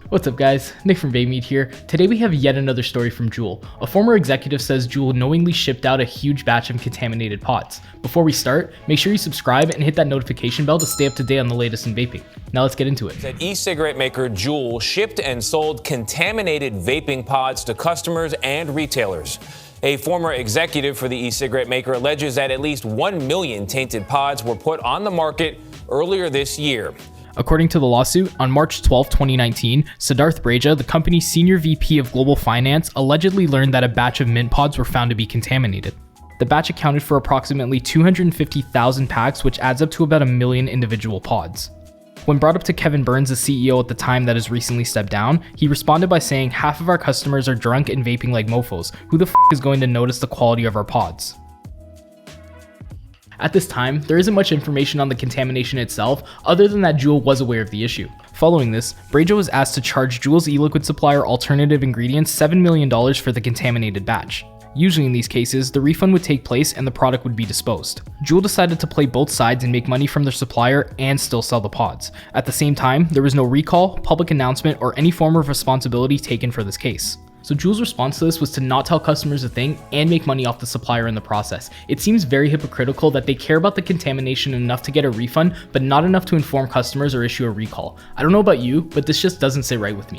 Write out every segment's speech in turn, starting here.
What's up guys, Nick from VapeMeet here. Today we have yet another story from Juul. A former executive says Juul knowingly shipped out a huge batch of contaminated pods. Before we start, make sure you subscribe and hit that notification bell to stay up to date on the latest in vaping. Now let's get into it. That e-cigarette maker Juul shipped and sold contaminated vaping pods to customers and retailers. A former executive for the e-cigarette maker alleges that at least 1 million tainted pods were put on the market earlier this year. According to the lawsuit, on March 12, 2019, Siddharth Breja, the company's senior VP of global finance, allegedly learned that a batch of mint pods were found to be contaminated. The batch accounted for approximately 250,000 packs, which adds up to about 1 million individual pods. When brought up to Kevin Burns, the CEO at the time that has recently stepped down, he responded by saying, "Half of our customers are drunk and vaping like mofos. Who the f is going to notice the quality of our pods?" At this time, there isn't much information on the contamination itself, other than that Juul was aware of the issue. Following this, Breja was asked to charge Juul's e-liquid supplier Alternative Ingredients $7 million for the contaminated batch. Usually in these cases, the refund would take place and the product would be disposed. Juul decided to play both sides and make money from their supplier and still sell the pods. At the same time, there was no recall, public announcement, or any form of responsibility taken for this case. So Juul's response to this was to not tell customers a thing and make money off the supplier in the process. It seems very hypocritical that they care about the contamination enough to get a refund, but not enough to inform customers or issue a recall. I don't know about you, but this just doesn't sit right with me.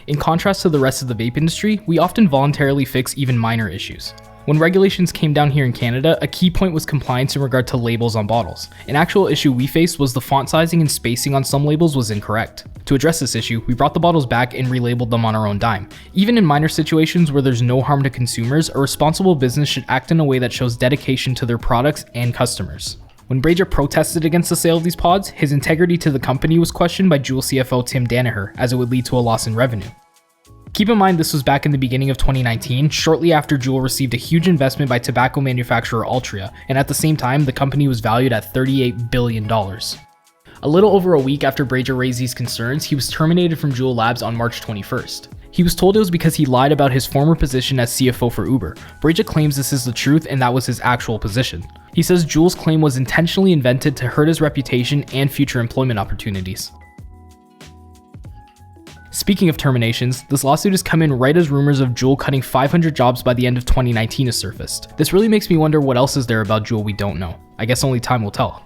In contrast to the rest of the vape industry, we often voluntarily fix even minor issues. When regulations came down here in Canada, a key point was compliance in regard to labels on bottles. An actual issue we faced was the font sizing and spacing on some labels was incorrect. To address this issue, we brought the bottles back and relabeled them on our own dime. Even in minor situations where there's no harm to consumers, a responsible business should act in a way that shows dedication to their products and customers. When Breja protested against the sale of these pods, his integrity to the company was questioned by Juul CFO Tim Danaher, as it would lead to a loss in revenue. Keep in mind this was back in the beginning of 2019, shortly after Juul received a huge investment by tobacco manufacturer Altria, and at the same time the company was valued at $38 billion. A little over a week after Breja raised these concerns, he was terminated from Juul Labs on March 21st. He was told it was because he lied about his former position as CFO for Uber. Breja claims this is the truth and that was his actual position. He says Juul's claim was intentionally invented to hurt his reputation and future employment opportunities. Speaking of terminations, this lawsuit has come in right as rumors of Juul cutting 500 jobs by the end of 2019 has surfaced. This really makes me wonder what else is there about Juul we don't know. I guess only time will tell.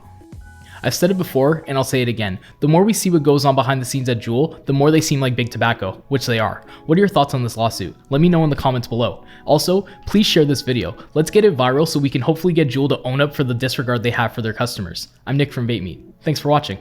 I've said it before, and I'll say it again. The more we see what goes on behind the scenes at Juul, the more they seem like big tobacco, which they are. What are your thoughts on this lawsuit? Let me know in the comments below. Also, please share this video. Let's get it viral so we can hopefully get Juul to own up for the disregard they have for their customers. I'm Nick from VapeMeet. Thanks for watching.